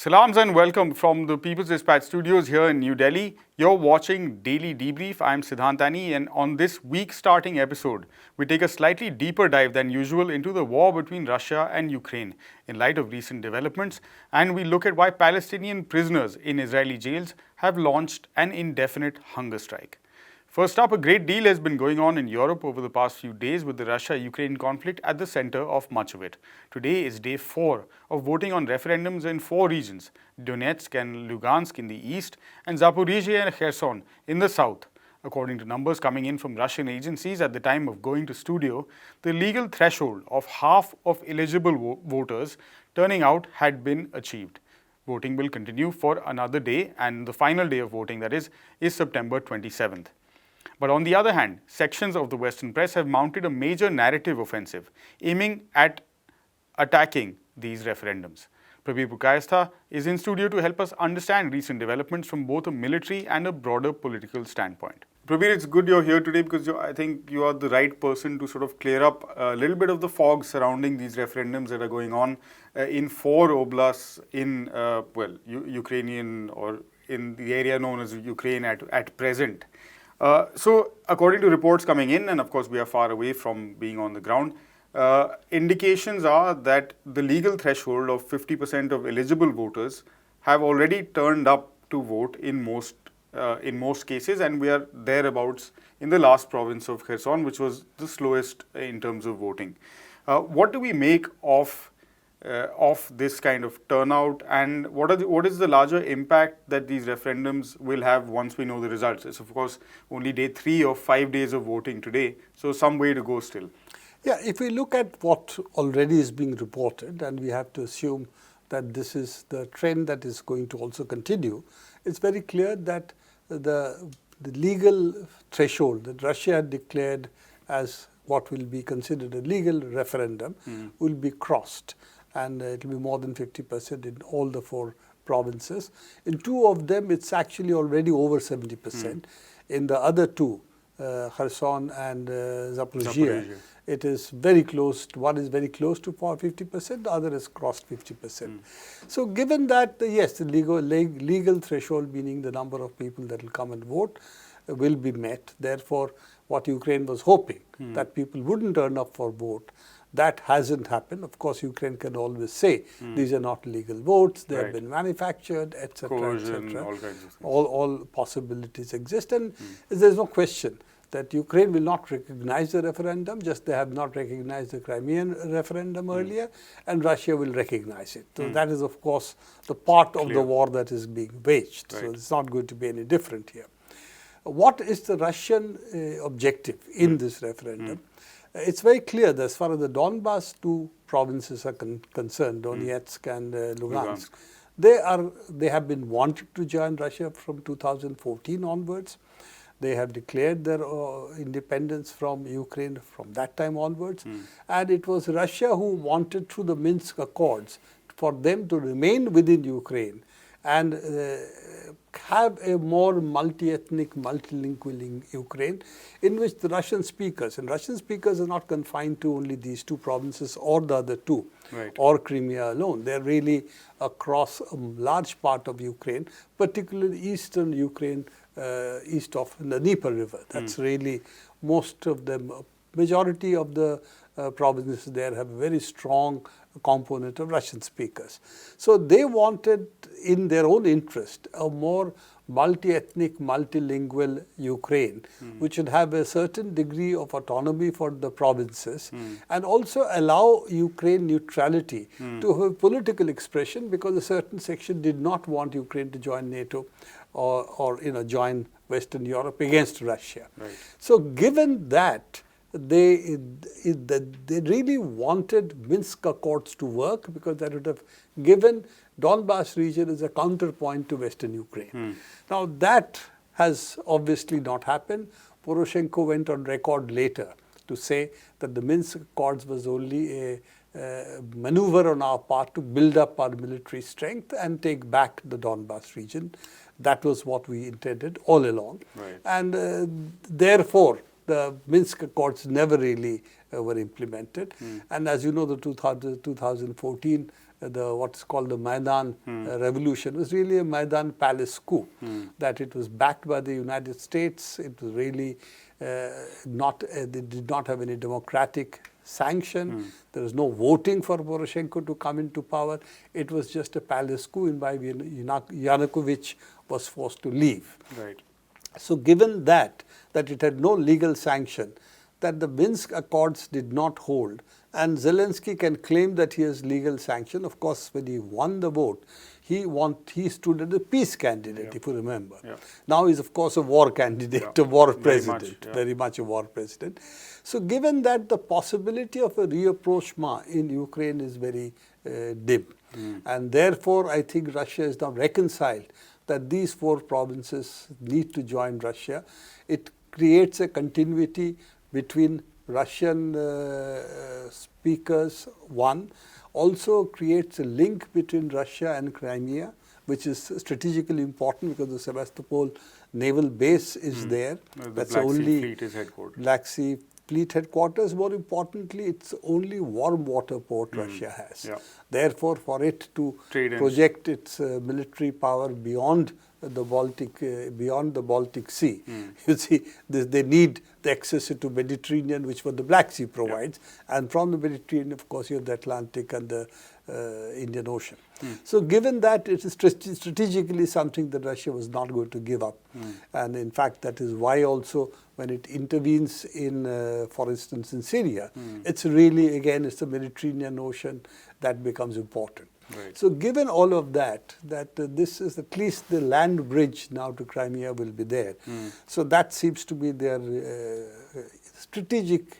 Salams and welcome from the People's Dispatch studios here in New Delhi. You're watching Daily Debrief. I'm Siddhantani, and on this week-starting episode, we take a slightly deeper dive than usual into the war between Russia and Ukraine in light of recent developments, and we look at why Palestinian prisoners in Israeli jails have launched an indefinite hunger strike. First up, a great deal has been going on in Europe over the past few days with the Russia-Ukraine conflict at the center of much of it. Today is day 4 of voting on referendums in 4 regions, Donetsk and Lugansk in the east and Zaporozhye and Kherson in the south. According to numbers coming in from Russian agencies at the time of going to studio, the legal threshold of half of eligible voters turning out had been achieved. Voting will continue for another day, and the final day of voting, that is September 27th. But on the other hand, sections of the Western press have mounted a major narrative offensive, aiming at attacking these referendums. Prabir Purkayastha is in studio to help us understand recent developments from both a military and a broader political standpoint. Prabir, it's good you're here today because I think you are the right person to sort of clear up a little bit of the fog surrounding these referendums that are going on in 4 oblasts in, Ukrainian or in the area known as Ukraine at present. So, according to reports coming in, and of course we are far away from being on the ground, indications are that the legal threshold of 50% of eligible voters have already turned up to vote in most cases, and we are thereabouts in the last province of Kherson, which was the slowest in terms of voting. What do we make of this kind of turnout, and what is the larger impact that these referendums will have once we know the results? It's of course only day 3 of 5 days of voting today, so some way to go still. Yeah, if we look at what already is being reported, and we have to assume that this is the trend that is going to also continue, it's very clear that the legal threshold that Russia had declared as what will be considered a legal referendum will be crossed. And it will be more than 50% in all the 4 provinces. In 2 of them, it's actually already over 70%. In the other 2, Kherson and Zaporozhye, it is very close. One is very close to 50%, the other has crossed 50%. So given that, yes, the legal threshold, meaning the number of people that will come and vote, will be met. Therefore, what Ukraine was hoping, that people wouldn't turn up for vote, that hasn't happened. Of course, Ukraine can always say these are not legal votes, they have been manufactured, etc., etc. All kinds of things. All possibilities exist, and there's no question that Ukraine will not recognize the referendum, just they have not recognized the Crimean referendum earlier, and Russia will recognize it. So that is, of course, the part of the war that is being waged. So it's not going to be any different here. What is the Russian objective in this referendum? It's very clear that as far as the Donbass 2 provinces are concerned, Donetsk and Lugansk, they have been wanting to join Russia from 2014 onwards. They have declared their independence from Ukraine from that time onwards. And it was Russia who wanted, through the Minsk Accords, for them to remain within Ukraine and have a more multi-ethnic, multilingual Ukraine in which the Russian speakers, and Russian speakers are not confined to only these 2 provinces or the other 2, or Crimea alone. They're really across a large part of Ukraine, particularly eastern Ukraine, east of the Dnieper River. That's really most of them, majority of the provinces there have a very strong component of Russian speakers. So they wanted, in their own interest, a more multi-ethnic, multilingual Ukraine, which would have a certain degree of autonomy for the provinces, and also allow Ukraine neutrality to have political expression, because a certain section did not want Ukraine to join NATO or join Western Europe against Russia. So given that, they really wanted Minsk Accords to work, because that would have given Donbass region as a counterpoint to Western Ukraine. Now that has obviously not happened. Poroshenko went on record later to say that the Minsk Accords was only a maneuver on our part to build up our military strength and take back the Donbass region. That was what we intended all along. And therefore, the Minsk Accords never really were implemented. And as you know, the 2014 what's called the Maidan revolution was really a Maidan palace coup, that it was backed by the United States. It was really they did not have any democratic sanction. There was no voting for Poroshenko to come into power. It was just a palace coup in which Yanukovych was forced to leave. Right. So given that it had no legal sanction, that the Minsk Accords did not hold, and Zelensky can claim that he has legal sanction. Of course, when he won the vote, he stood as a peace candidate, if you remember. Now he's, of course, a war candidate, a war president, very much a war president. So given that, the possibility of a rapprochement in Ukraine is very dim. And therefore, I think Russia is now reconciled that these 4 provinces need to join Russia. It creates a continuity between Russian speakers, one. Also creates a link between Russia and Crimea, which is strategically important because the Sevastopol naval base is there. That's the Black Sea Fleet is headquartered. Black Sea Fleet headquarters. More importantly, it's the only warm water port Russia has. Therefore, for it to project its military power beyond the Baltic Sea, you see, they need the access to Mediterranean, which what the Black Sea provides, and from the Mediterranean, of course, you have the Atlantic and the Indian Ocean. So given that, it is strategically something that Russia was not going to give up. And in fact, that is why also when it intervenes in, for instance, in Syria, it's really, again, it's the Mediterranean Ocean that becomes important. Right. So given all of that, this is at least the land bridge now to Crimea will be there. So that seems to be their strategic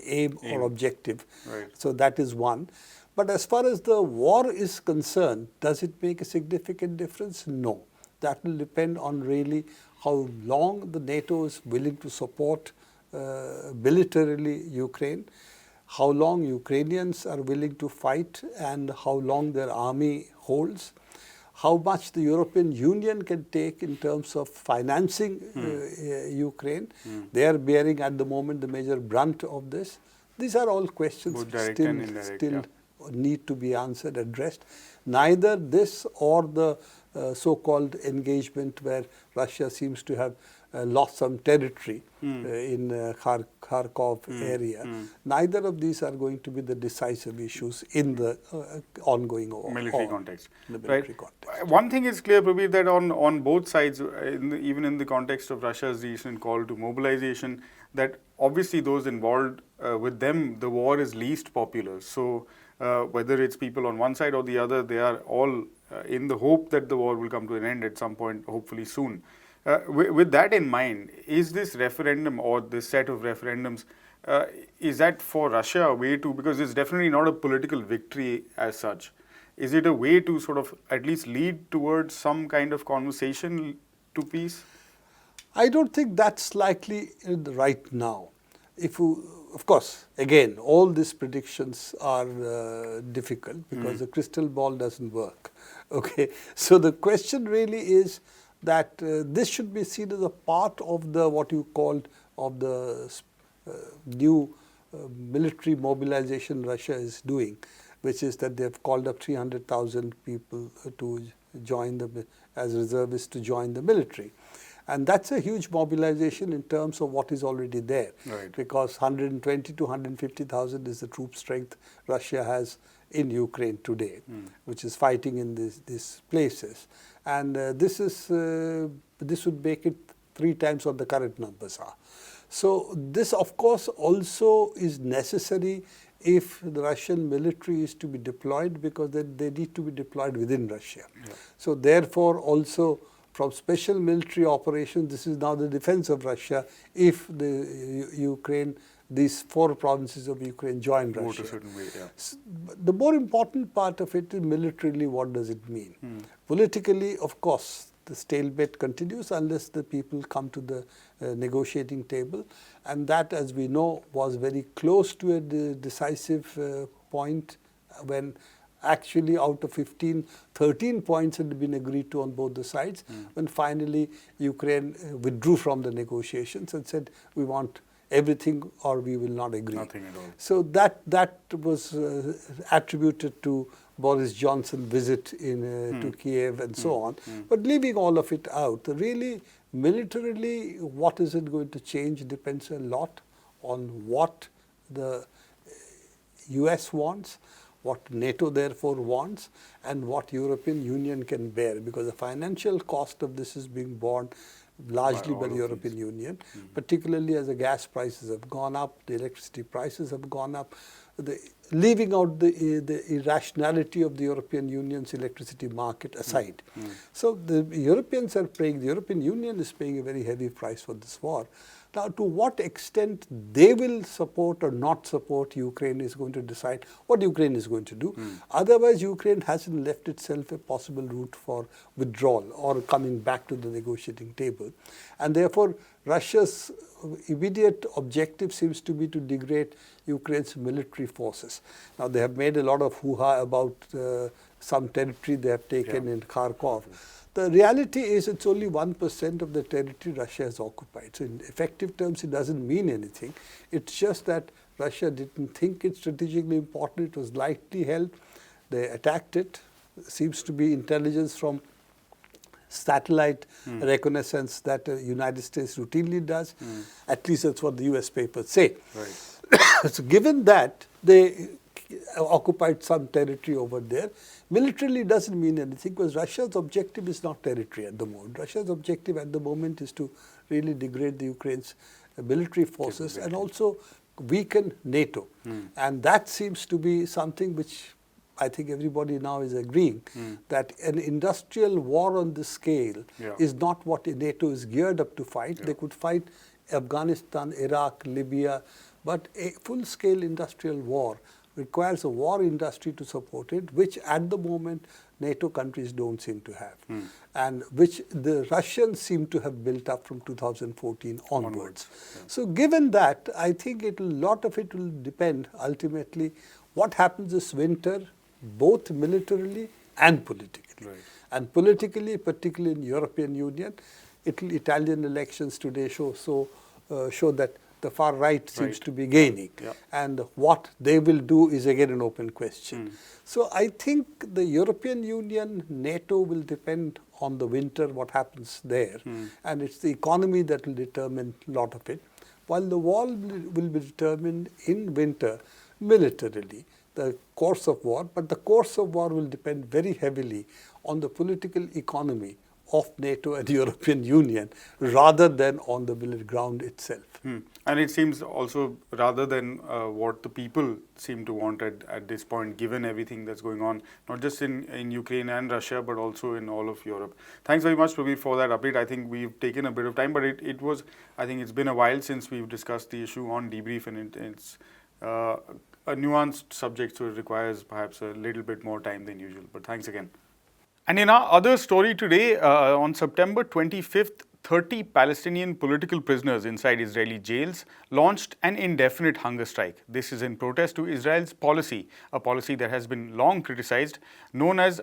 aim or objective. Right. So that is one. But as far as the war is concerned, does it make a significant difference? No. That will depend on really how long the NATO is willing to support militarily Ukraine, how long Ukrainians are willing to fight, and how long their army holds, how much the European Union can take in terms of financing Ukraine. They are bearing at the moment the major brunt of this. These are all questions still need to be answered, addressed. Neither this or the so-called engagement where Russia seems to have lost some territory in Kharkov area. Neither of these are going to be the decisive issues in the ongoing military context. Military context. One thing is clear, Prabir, that on both sides, even in the context of Russia's recent call to mobilization, that obviously those involved, with them, the war is least popular. So whether it's people on one side or the other, they are all in the hope that the war will come to an end at some point, hopefully soon. With that in mind, is this referendum or this set of referendums, is that for Russia a way to, because it's definitely not a political victory as such, is it a way to sort of at least lead towards some kind of conversation to peace? I don't think that's likely right now. Of course, again, all these predictions are difficult because the crystal ball doesn't work. Okay, so the question really is that this should be seen as a part of the what you called of the new military mobilization Russia is doing, which is that they have called up 300,000 people to join as reservists to join the military. And that's a huge mobilization in terms of what is already there, because 120 to 150,000 is the troop strength Russia has in Ukraine today, which is fighting in these places. And this would make it 3 times what the current numbers are. So this, of course, also is necessary if the Russian military is to be deployed, because they need to be deployed within Russia. So therefore, also from special military operations, this is now the defense of Russia if these 4 provinces of Ukraine join Russia. A certain way, The more important part of it is militarily, what does it mean? Politically, of course, the stalemate continues unless the people come to the negotiating table. And that, as we know, was very close to a decisive point when actually out of 15, 13 points had been agreed to on both the sides, when finally Ukraine withdrew from the negotiations and said, we want everything or we will not agree. Nothing at all. So that was attributed to Boris Johnson visit to Kiev and so on. But leaving all of it out, really militarily, what is it going to change depends a lot on what the US wants, what NATO therefore wants, and what European Union can bear, because the financial cost of this is being borne largely by the European Union, particularly as the gas prices have gone up, the electricity prices have gone up, leaving out the irrationality of the European Union's electricity market aside. So the Europeans are paying, the European Union is paying a very heavy price for this war. Now, to what extent they will support or not support Ukraine is going to decide what Ukraine is going to do. Otherwise, Ukraine hasn't left itself a possible route for withdrawal or coming back to the negotiating table. And therefore, Russia's immediate objective seems to be to degrade Ukraine's military forces. Now, they have made a lot of hoo-ha about some territory they have taken in Kharkov. The reality is it's only 1% of the territory Russia has occupied. So in effective terms, it doesn't mean anything. It's just that Russia didn't think it strategically important. It was lightly held. They attacked it. Seems to be intelligence from satellite reconnaissance that the United States routinely does. At least that's what the US papers say. Right. So given that, they occupied some territory over there. Militarily doesn't mean anything because Russia's objective is not territory at the moment. Russia's objective at the moment is to really degrade the Ukraine's military forces and also weaken NATO. And that seems to be something which I think everybody now is agreeing that an industrial war on this scale is not what NATO is geared up to fight. They could fight Afghanistan, Iraq, Libya, but a full-scale industrial war requires a war industry to support it, which at the moment NATO countries don't seem to have, and which the Russians seem to have built up from 2014 onwards. So given that, I think a lot of it will depend ultimately what happens this winter, both militarily and politically. Right. And politically, particularly in European Union, Italian elections today show that the far right seems to be gaining. And what they will do is again an open question. So I think the European Union, NATO will depend on the winter, what happens there. And it's the economy that will determine a lot of it. While the war will be determined in winter militarily, the course of war, but the course of war will depend very heavily on the political economy of NATO and the European Union rather than on the military ground itself. And it seems also rather than what the people seem to want at this point, given everything that's going on, not just in Ukraine and Russia, but also in all of Europe. Thanks very much, Prabir, for that update. I think we've taken a bit of time, but it was, I think it's been a while since we've discussed the issue on Debrief, and it's a nuanced subject, so it requires perhaps a little bit more time than usual. But thanks again. And in our other story today, on September 25th, 30 Palestinian political prisoners inside Israeli jails launched an indefinite hunger strike. This is in protest to Israel's policy, a policy that has been long criticized, known as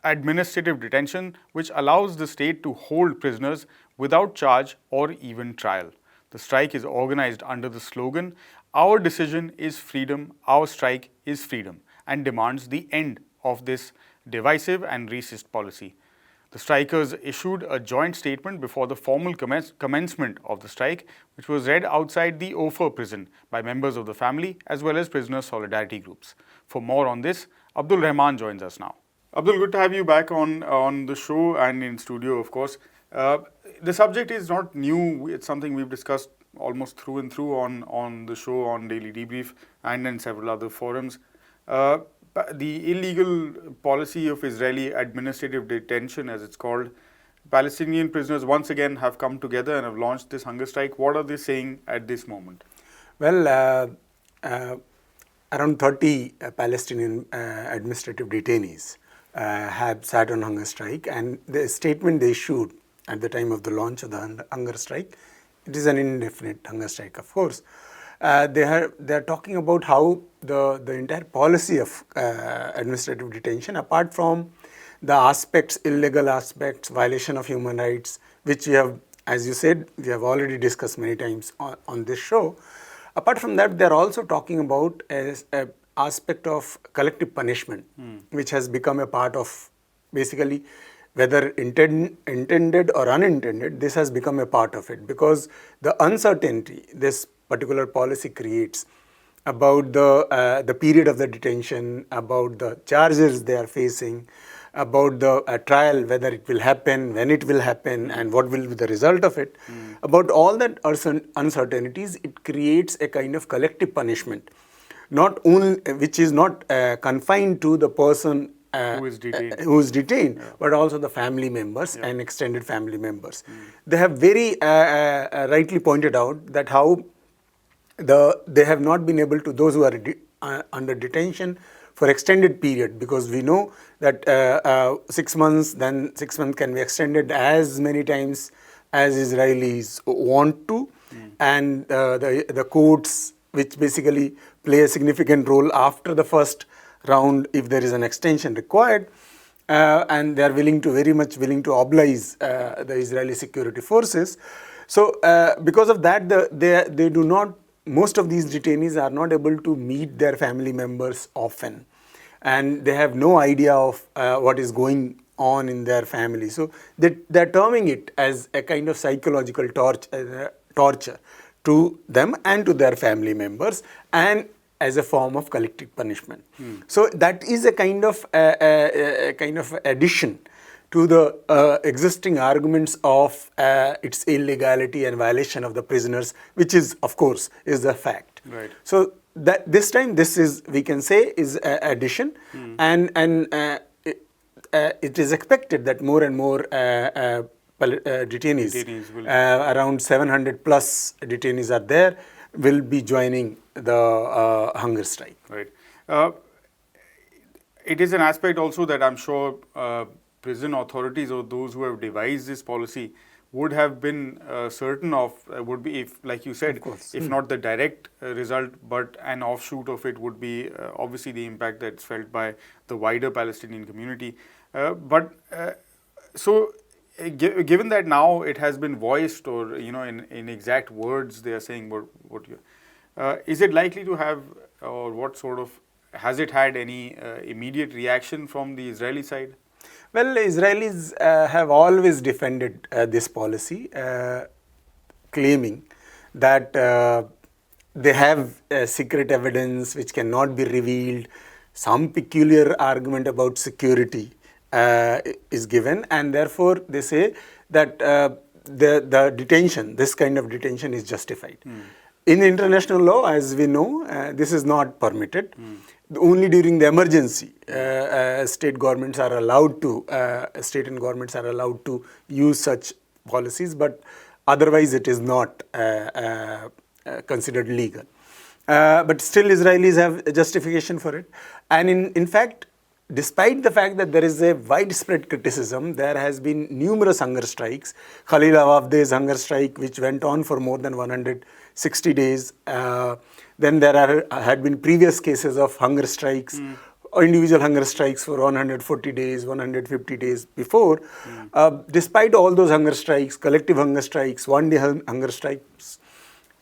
administrative detention, which allows the state to hold prisoners without charge or even trial. The strike is organized under the slogan, "Our decision is freedom, our strike is freedom," and demands the end of this divisive and racist policy. The strikers issued a joint statement before the formal commencement of the strike, which was read outside the Ofer prison by members of the family as well as prisoner solidarity groups. For more on this, Abdul Rahman joins us now. Abdul, good to have you back on the show and in studio, of course. The subject is not new. It's something we've discussed almost through and through on the show, on Daily Debrief, and in several other forums. The illegal policy of Israeli administrative detention, as it's called. Palestinian prisoners once again have come together and have launched this hunger strike. What are they saying at this moment? Well, around 30 Palestinian administrative detainees have sat on hunger strike, and the statement they issued at the time of the launch of the hunger strike, it is an indefinite hunger strike, of course. They are talking about how the entire policy of administrative detention, apart from the aspects, illegal aspects, violation of human rights, which we have, as you said, we have already discussed many times on this show. Apart from that, they are also talking about a aspect of collective punishment, which has become a part of basically whether intended or unintended, this has become a part of it because the uncertainty this particular policy creates about the period of the detention, about the charges they are facing, about the trial, whether it will happen, when it will happen, and what will be the result of it. About all that uncertainties, it creates a kind of collective punishment, not only which is not confined to the person who is detained, but also the family members and extended family members. They have very rightly pointed out that how they have not been able to, those who are under detention for extended period, because we know that 6 months, then 6 months can be extended as many times as Israelis want to, and the courts, which basically play a significant role after the first round if there is an extension required, and they are very much willing to oblige the Israeli security forces. So because of that, they do not, most of these detainees are not able to meet their family members often, and they have no idea of what is going on in their family. So they're terming it as a kind of psychological torture to them and to their family members, and as a form of collective punishment. So that is a kind of addition to the existing arguments of its illegality and violation of the prisoners, which is, of course, is a fact. Right. So that this time, this is, we can say, is addition, and it is expected that more and more detainees will around 700 plus detainees are there, will be joining the hunger strike. Right. It is an aspect also that I'm sure prison authorities or those who have devised this policy would have been certain of, would be, if, like you said, if not the direct result, but an offshoot of it would be obviously the impact that's felt by the wider Palestinian community. So given that now it has been voiced, or in exact words they are saying what you, is it likely to have, or what sort of, has it had any immediate reaction from the Israeli side? Well, Israelis have always defended this policy, claiming that they have secret evidence which cannot be revealed. Some peculiar argument about security is given, and therefore they say that the detention, this kind of detention, is justified. In international law, as we know, this is not permitted. Only during the emergency, state governments are allowed to, state and governments are allowed to use such policies, but otherwise it is not considered legal. But still Israelis have a justification for it. And in fact, despite the fact that there is a widespread criticism, there has been numerous hunger strikes. Khalil Awafde's hunger strike, which went on for more than 160 days. Then there had been previous cases of hunger strikes, individual hunger strikes for 140 days, 150 days before. Despite all those hunger strikes, collective hunger strikes, one-day hunger strikes,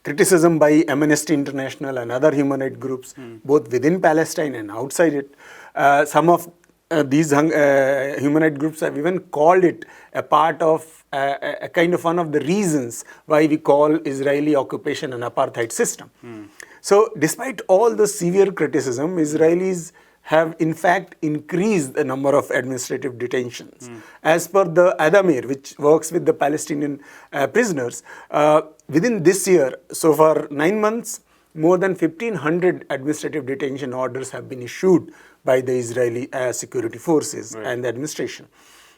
criticism by Amnesty International and other human rights groups, both within Palestine and outside it. Some of these human rights groups have even called it a part of a kind of one of the reasons why we call Israeli occupation an apartheid system. So despite all the severe criticism, Israelis have in fact increased the number of administrative detentions. As per the Adamir, which works with the Palestinian prisoners, within this year, so far 9 months, more than 1,500 administrative detention orders have been issued by the Israeli security forces and the administration,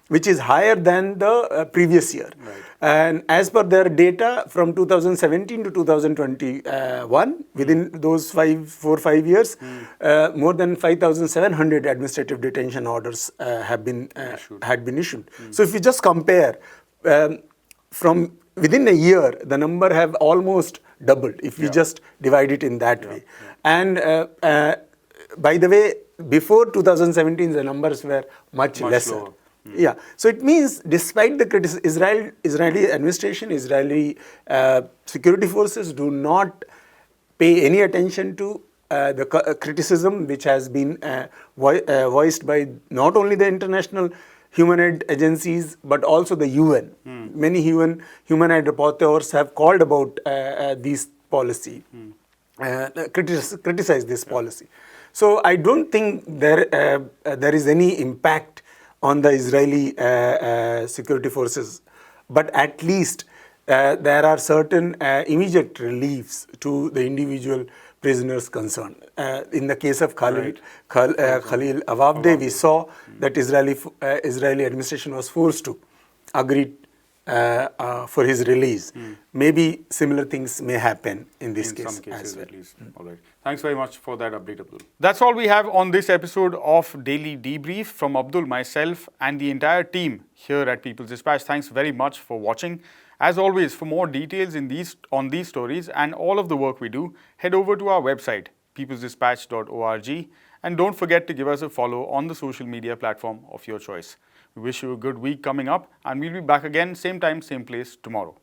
which is higher than the previous year. And as per their data, from 2017 to 2021, within those 4-5 years, more than 5,700 administrative detention orders had been issued. So if you just compare, from within a year, the number have almost doubled, if you just divide it in that way. And by the way, before 2017, the numbers were much lesser. Lower. Yeah, so it means despite the criticism, Israeli administration, Israeli security forces do not pay any attention to criticism which has been voiced by not only the international human rights agencies but also the UN. Many human rights reporters have called about this policy, criticize this policy. So I don't think there is any impact on the Israeli security forces, but at least there are certain immediate reliefs to the individual prisoners concerned. In the case of Khalil Awabde, we saw that Israeli administration was forced to agree for his release. Maybe similar things may happen in this case some cases as well. at least. All right. Thanks very much for that update, Abdul. That's all we have on this episode of Daily Debrief. From Abdul, myself, and the entire team here at People's Dispatch, thanks very much for watching. As always, for more details on these stories and all of the work we do, head over to our website, peoplesdispatch.org, and don't forget to give us a follow on the social media platform of your choice. We wish you a good week coming up, and we'll be back again, same time, same place tomorrow.